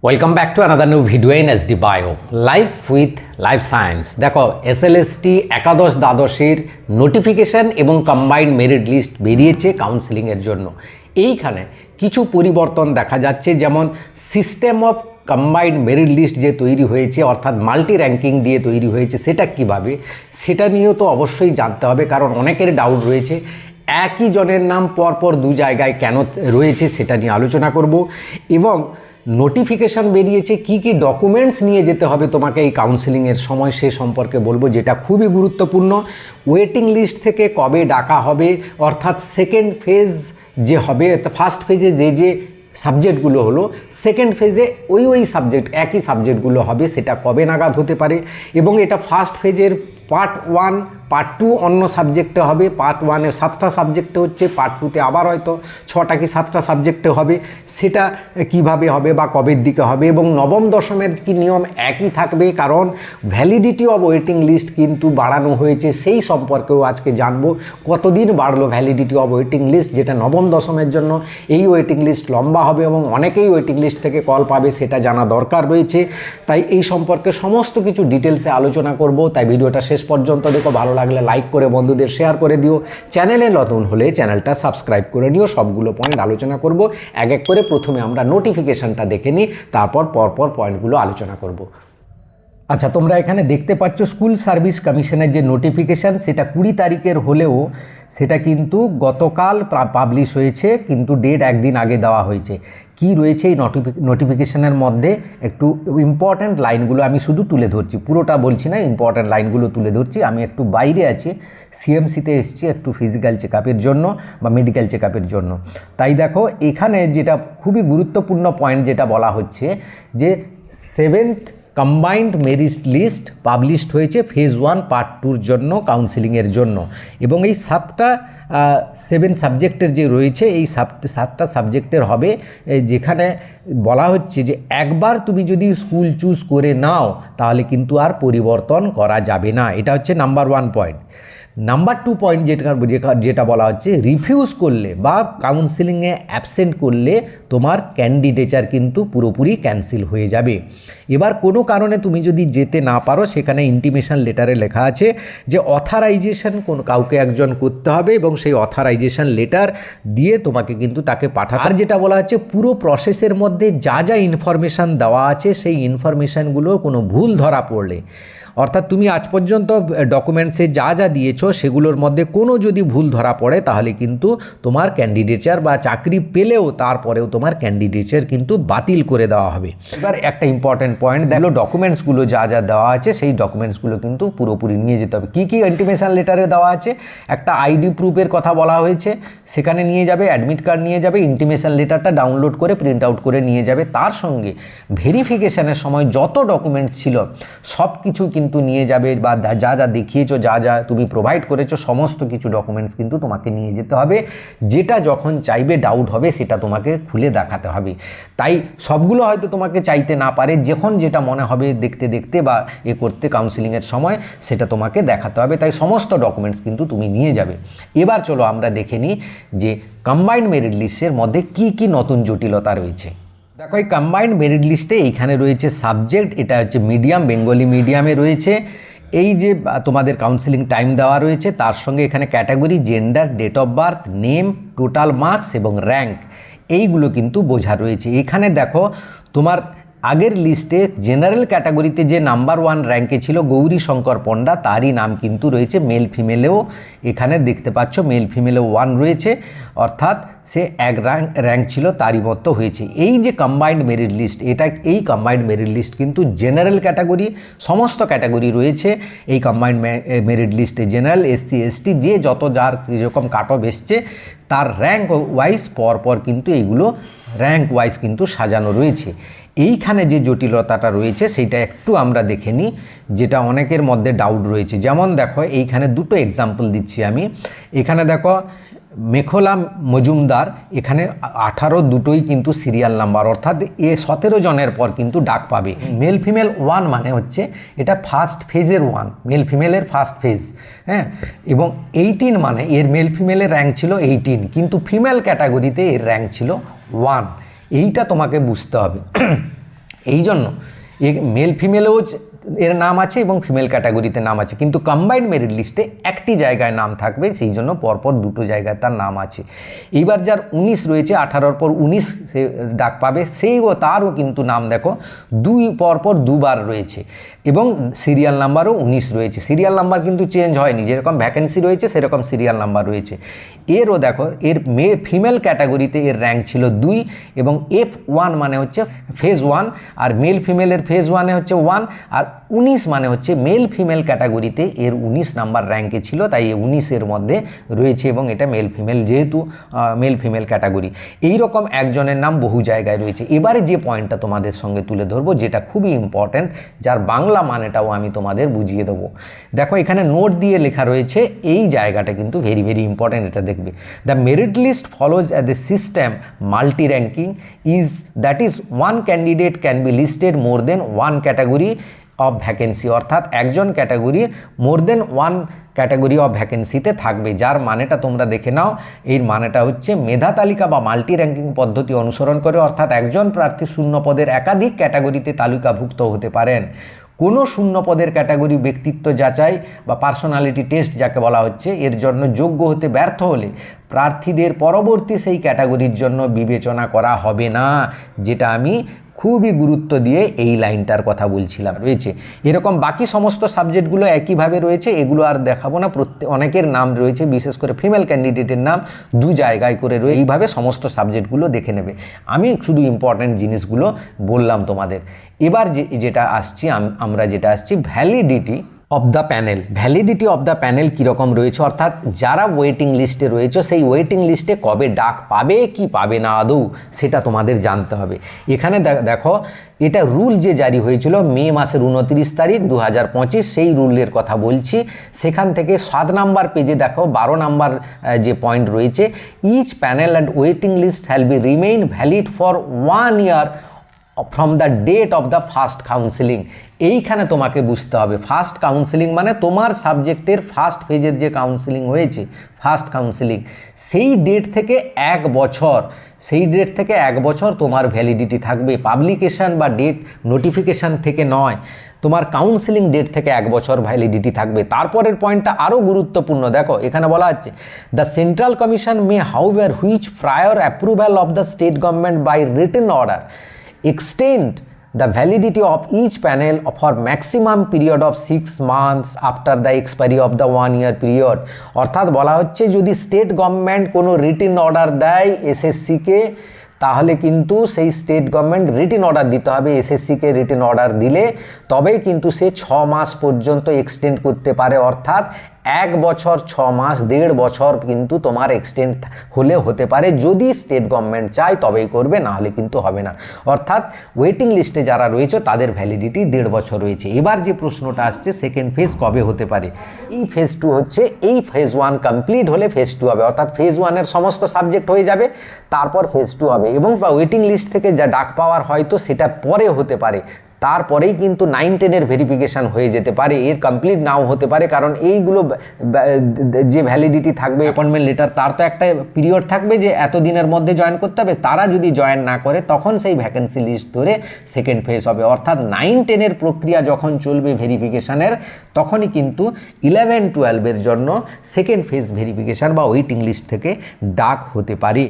Welcome back to another new video in SD bio life with life science. দেখো, SLST একাদশ দ্বাদশের notification এবং combined merit list বেরিয়েছে কাউন্সেলিংয়ের জন্য। এইখানে কিছু পরিবর্তন দেখা যাচ্ছে, যেমন system of combined merit list যে তৈরি হয়েছে, অর্থাৎ মাল্টি র্যাঙ্কিং দিয়ে তৈরি হয়েছে, সেটা কিভাবে, সেটা নিয়েও তো অবশ্যই জানতে হবে, কারণ অনেকের ডাউট রয়েছে একই জনের নাম পরপর দু জায়গায় কেন রয়েছে, সেটা নিয়ে আলোচনা করব। এবং নোটিফিকেশান বেরিয়েছে, কি কি ডকুমেন্টস নিয়ে যেতে হবে তোমাকে এই কাউন্সেলিংয়ের সময়, সে সম্পর্কে বলবো, যেটা খুবই গুরুত্বপূর্ণ। ওয়েটিং লিস্ট থেকে কবে ডাকা হবে, অর্থাৎ সেকেন্ড ফেজ যে হবে, ফার্স্ট ফেজে যে সাবজেক্টগুলো হলো, সেকেন্ড ফেজে ওই সাবজেক্ট একই সাবজেক্টগুলো হবে, সেটা কবে নাগাদ হতে পারে। এবং এটা ফার্স্ট ফেজের পার্ট 1 পার্ট 2 অন্য সাবজেক্টে হবে। পার্ট 1-এ 7টা সাবজেক্টে হচ্ছে, পার্ট 2-তে আবার হয়তো 6টা কি 7টা সাবজেক্টে হবে, সেটা কিভাবে হবে বা কবের দিকে হবে। এবং নবম দশমের কি নিয়ম একই থাকবে, কারণ ভ্যালিডিটি অফ ওয়েটিং লিস্ট কিন্তু বাড়ানো হয়েছে, সেই সম্পর্কেও আজকে জানবো কতদিন বাড়লো ভ্যালিডিটি অফ ওয়েটিং লিস্ট, যেটা নবম দশমের জন্য এই ওয়েটিং লিস্ট লম্বা হবে এবং অনেকেই ওয়েটিং লিস্ট থেকে কল পাবে, সেটা জানা দরকার রয়েছে। তাই এই সম্পর্কে সমস্ত কিছু ডিটেলসে আলোচনা করব, তাই ভিডিওটা শেষ পর্যন্ত দেখো। ভালো লাগলে লাইক করে বন্ধুদের শেয়ার করে দিও, চ্যানেলে নতুন হলে চ্যানেলটা সাবস্ক্রাইব করে নিও। সবগুলো পয়েন্ট আলোচনা করব এক এক করে। প্রথমে আমরা নোটিফিকেশানটা দেখে নিই, তারপর পরপর পয়েন্টগুলো আলোচনা করব। আচ্ছা, তোমরা এখানে দেখতে পাচ্ছ স্কুল সার্ভিস কমিশনের যে নোটিফিকেশান, সেটা 20 তারিখের হলেও সেটা কিন্তু গতকাল পাবলিশ হয়েছে, কিন্তু ডেট একদিন আগে দেওয়া হয়েছে। কি রয়েছে এই নোটিফিকেশানের মধ্যে, একটু ইম্পর্ট্যান্ট লাইনগুলো আমি শুধু তুলে ধরছি, পুরোটা বলছি না, ইম্পর্ট্যান্ট লাইনগুলো তুলে ধরছি। আমি একটু বাইরে আছি, সিএমসিতে এসেছি একটু ফিজিক্যাল চেকআপের জন্য বা মেডিকেল চেকআপের জন্য। তাই দেখো, এখানে যেটা খুবই গুরুত্বপূর্ণ পয়েন্ট যেটা বলা হচ্ছে, যে 7th combined merit list published হয়েছে ফেজ 1 পার্ট 2-র জন্য, কাউন্সেলিংয়ের জন্য। এবং এই 7 সাবজেক্টের যে রয়েছে, এই 7টা সাবজেক্টের হবে, যেখানে বলা হচ্ছে যে একবার তুমি যদি স্কুল চুজ করে নাও, তাহলে কিন্তু আর পরিবর্তন করা যাবে না। এটা হচ্ছে নাম্বার 1 পয়েন্ট। নাম্বার 2 পয়েন্ট যেটা বলা হচ্ছে, রিফিউজ করলে বা কাউন্সেলিংয়ে অ্যাবসেন্ট করলে তোমার ক্যান্ডিডেচার কিন্তু পুরোপুরি ক্যান্সেল হয়ে যাবে। এবার কোনো কারণে তুমি যদি যেতে না পারো, সেখানে ইন্টিমেশন লেটারে লেখা আছে যে অথরাইজেশন কাউকে একজন করতে হবে, এবং সেই অথরাইজেশন লেটার দিয়ে তোমাকে কিন্তু তাকে পাঠাতে। আর যেটা বলা হচ্ছে, পুরো প্রসেসের মধ্যে যা ইনফরমেশান দেওয়া আছে, সেই ইনফরমেশানগুলো কোনো ভুল ধরা পড়লে, অর্থাৎ তুমি আজ পর্যন্ত ডকুমেন্টসে যা দিয়েছো সেগুলোর মধ্যে কোনো যদি ভুল ধরা পড়ে, তাহলে কিন্তু তোমার ক্যান্ডিডেচার বা চাকরি পেলেও তারপরেও তোমার ক্যান্ডিডেচার কিন্তু বাতিল করে দেওয়া হবে। এবার একটা ইম্পর্ট্যান্ট পয়েন্ট দেখলো, ডকুমেন্টসগুলো যা দেওয়া আছে, সেই ডকুমেন্টসগুলো কিন্তু পুরোপুরি নিয়ে যেতে হবে। কী কী ইন্টিমেশন লেটারে দেওয়া আছে, একটা আইডি প্রুফের কথা বলা হয়েছে, সেখানে নিয়ে যাবে, অ্যাডমিট কার্ড নিয়ে যাবে, ইন্টিমেশন লেটারটা ডাউনলোড করে প্রিন্ট আউট করে নিয়ে যাবে। তার সঙ্গে ভেরিফিকেশানের সময় যত ডকুমেন্টস ছিল সব কিছু কিন্তু নিয়ে যাবে, বা যা দেখিয়েছো, যা তুমি প্রোভাইড করেছো, সমস্ত কিছু ডকুমেন্টস কিন্তু তোমাকে নিয়ে যেতে হবে। যেটা যখন চাইবে, ডাউট হবে, সেটা তোমাকে খুলে দেখাতে হবে। তাই সবগুলো হয়তো তোমাকে চাইতে না পারে, যখন যেটা মনে হবে দেখতে বা করতে কাউন্সেলিংয়ের সময়, সেটা তোমাকে দেখাতে হবে। তাই সমস্ত ডকুমেন্টস কিন্তু তুমি নিয়ে যাবে। এবার চলো আমরা দেখে নিই যে কম্বাইন্ড মেরিট লিস্টের মধ্যে কি কি নতুন জটিলতা রয়েছে। দেখো, এই কম্বাইন্ড মেরিট লিস্টে এইখানে রয়েছে সাবজেক্ট, এটা হচ্ছে মিডিয়াম, বেঙ্গলি মিডিয়ামে রয়েছে। এই যে তোমাদের কাউন্সেলিং টাইম দেওয়া রয়েছে, তার সঙ্গে এখানে category, gender, date of birth, name, total marks এবং র্যাঙ্ক, এইগুলো কিন্তু বোঝা রয়েছে। এখানে দেখো, তোমার আগের লিস্টে জেনারেল ক্যাটাগরিতে যে নাম্বার 1 র্যাঙ্কে ছিল গৌরী শঙ্কর পণ্ডা, তারই নাম কিন্তু রয়েছে। মেল ফিমেলেও এখানে দেখতে পাচ্ছ, মেল ফিমেলেও 1 রয়েছে, অর্থাৎ সে এক র্যাঙ্ক ছিল, তারই মতো হয়েছে। এই যে কম্বাইন্ড মেরিট লিস্ট, এই কম্বাইন্ড মেরিট লিস্ট কিন্তু জেনারেল ক্যাটাগরি, সমস্ত ক্যাটাগরি রয়েছে এই কম্বাইন্ড মেরিট লিস্টে। জেনারেল, এসসি, এসটি, যে যত যার যেরকম কাট অফ এসছে, তার র্যাঙ্ক ওয়াইজ পরপর কিন্তু এইগুলো র্যাঙ্ক ওয়াইজ কিন্তু সাজানো রয়েছে। এইখানে যে জটিলতাটা রয়েছে, সেইটা একটু আমরা দেখে নিই, যেটা অনেকের মধ্যে ডাউট রয়েছে। যেমন দেখো, এইখানে দুটো এক্সাম্পল দিচ্ছি আমি। এখানে দেখো, মেখলা মজুমদার, এখানে 18 দুটোই কিন্তু সিরিয়াল নাম্বার, অর্থাৎ 17 জনের পর কিন্তু ডাক পাবে। মেল ফিমেল 1 মানে হচ্ছে এটা ফার্স্ট ফেজের 1, মেল ফিমেলের ফার্স্ট ফেজ, হ্যাঁ। এবং 18 মানে এর মেল ফিমেলের র্যাঙ্ক ছিল 18, কিন্তু ফিমেল ক্যাটাগরিতে এর র্যাঙ্ক ছিল 1। এইটা তোমাকে বুঝতে হবে। এই জন্য মেল ফিমেলেও এর নাম আছে এবং ফিমেল ক্যাটাগরিতে নাম আছে, কিন্তু কম্বাইন্ড মেরিট লিস্টে একটি জায়গায় নাম থাকবে, সেই জন্য পরপর দুটো জায়গায় তার নাম আছে। এইবার যার 19 রয়েছে, 18-র পর 19 সে ডাক পাবে, তারও কিন্তু নাম দেখো পরপর দুবার রয়েছে এবং সিরিয়াল নাম্বারও 19 রয়েছে। সিরিয়াল নাম্বার কিন্তু চেঞ্জ হয়নি, যেরকম ভ্যাকেন্সি রয়েছে সেরকম সিরিয়াল নাম্বার রয়েছে। এরও দেখো এর ফিমেল ক্যাটাগরিতে এর র্যাঙ্ক ছিল 2 এবং F1 মানে হচ্ছে ফেজ 1, আর মেল ফিমেলের ফেজ 1-এ হচ্ছে 1, আর 19 মানে হচ্ছে মেল ফিমেল ক্যাটাগরিতে এর 19 নাম্বার র্যাঙ্কে ছিল, তাই 19-এর মধ্যে রয়েছে এবং এটা মেল ফিমেল, যেহেতু মেল ফিমেল ক্যাটাগরি। এইরকম একজনের নাম বহু জায়গায় রয়েছে। এবারে যে পয়েন্টটা তোমাদের সঙ্গে তুলে ধরবো, যেটা খুবই ইম্পর্ট্যান্ট, যার বাংলা মানেটাও আমি তোমাদের বুঝিয়ে দেবো। দেখো এখানে নোট দিয়ে লেখা রয়েছে, এই জায়গাটা কিন্তু ভেরি ভেরি ইম্পর্ট্যান্ট, এটা দেখবে। The merit list follows as a system multi ranking that is one candidate can be listed more than one category of vacancy, অর্থাৎ একজন ক্যাটাগরির more than one category of ভ্যাকেন্সিতে থাকবে। যার মানেটা তোমরা দেখে নাও, এর মানেটা হচ্ছে মেধা তালিকা বা মাল্টি র্যাঙ্কিং পদ্ধতি অনুসরণ করে, অর্থাৎ একজন প্রার্থী শূন্য পদের একাধিক ক্যাটাগরিতে তালিকাভুক্ত হতে পারেন। কোনো শূন্য পদের ক্যাটাগরি ব্যক্তিত্ব যাচাই বা পার্সোনালিটি টেস্ট যাকে বলা হচ্ছে, এর জন্য যোগ্য হতে ব্যর্থ হলে প্রার্থীদের পরবর্তী সেই ক্যাটাগরির জন্য বিবেচনা করা হবে না, যেটা আমি খুবই গুরুত্ব দিয়ে এই লাইনটার কথা বলছিলাম। রয়েছে এরকম বাকি সমস্ত সাবজেক্টগুলো একইভাবে রয়েছে, এগুলো আর দেখাবো না। অনেকের নাম রয়েছে, বিশেষ করে ফিমেল ক্যান্ডিডেটের নাম 2 জায়গায় করে রয়েছে, এইভাবে সমস্ত সাবজেক্টগুলো দেখে নেবে। আমি শুধু ইম্পর্ট্যান্ট জিনিসগুলো বললাম তোমাদের। এবার যেটা আসছি আমরা যেটা আসছি validity of the panel. Validity of the panel কীরকম রয়েছে, অর্থাৎ যারা ওয়েটিং লিস্টে রয়েছে সেই ওয়েটিং লিস্টে কবে ডাক পাবে কি পাবে না আদৌ, সেটা তোমাদের জানতে হবে। এখানে দেখো এটা রুল যে জারি হয়েছিল মে মাসের 29 তারিখ 2025, সেই রুলের কথা বলছি। সেখান থেকে 7 নাম্বার পেজে দেখো 12 নাম্বার যে পয়েন্ট রয়েছে, each panel and waiting list shall be remain valid for 1 year from the date of the first counselling. এইখানে তোমাকে বুঝতে হবে, ফার্স্ট কাউন্সিলিং মানে তোমার সাবজেক্টের ফার্স্ট ফেজের যে কাউন্সিলিং হয়েছে, ফার্স্ট কাউন্সিলিং, সেই ডেট থেকে 1 বছর, সেই ডেট থেকে 1 বছর তোমার ভ্যালিডিটি থাকবে। পাবলিকেশন বা ডেট নোটিফিকেশান থেকে নয়, তোমার কাউন্সিলিং ডেট থেকে 1 বছর ভ্যালিডিটি থাকবে। তারপরের পয়েন্টটা আরও গুরুত্বপূর্ণ, দেখো এখানে বলা আছে the central commission may however which prior approval of the state government by written order extend the validity of each panel for maximum period of 6 months after the expiry of the 1 year period। অর্থাৎ বলা হচ্ছে যদি state government কোনো written order দেয় এসএসসিকে, তাহলে কিন্তু সেই state government written order দিতে হবে। এসএসসিকে রিটেন অর্ডার দিলে তবেই কিন্তু সে 6 মাস পর্যন্ত এক্সটেন্ড করতে পারে, অর্থাৎ 1 বছর 6 মাস 1.5 বছর কিন্তু তোমার এক্সটেন্ড হলে হতে পারে, যদি স্টেট গভর্নমেন্ট চায় তবেই করবে, না হলে কিন্তু হবে না। অর্থাৎ ওয়েটিং লিস্টে যারা রয়েছে তাদের ভ্যালিডিটি 1.5 বছর রয়েছে। এবার যে প্রশ্নটা আসছে সেকেন্ড ফেজ কবে হতে পারে, এই ফেজ 2 হচ্ছে, এই ফেজ 1 কমপ্লিট হলে ফেজ 2 হবে, অর্থাৎ ফেজ 1-এর সমস্ত সাবজেক্ট হয়ে যাবে, তারপর ফেজ 2 হবে। এবং ওয়েটিং লিস্ট থেকে যা ডাক পাওয়ার হয়তো সেটা পরে হতে পারে, তারপরেই কিন্তু 9-10-এর ভেরিফিকেশান হয়ে যেতে পারে, এর কমপ্লিট নাও হতে পারে, কারণ এইগুলো যে ভ্যালিডিটি থাকবে অ্যাপয়েন্টমেন্ট লেটার, তার তো একটা পিরিয়ড থাকবে যে এত দিনের মধ্যে জয়েন করতে হবে। তারা যদি জয়েন না করে তখন সেই ভ্যাকেন্সি লিস্ট ধরে সেকেন্ড ফেজ হবে, অর্থাৎ 9-10-এর প্রক্রিয়া যখন চলবে ভেরিফিকেশানের, তখনই কিন্তু 11-12-এর জন্য সেকেন্ড ফেজ ভেরিফিকেশান বা ওয়েটিং লিস্ট থেকে ডাক হতে পারে।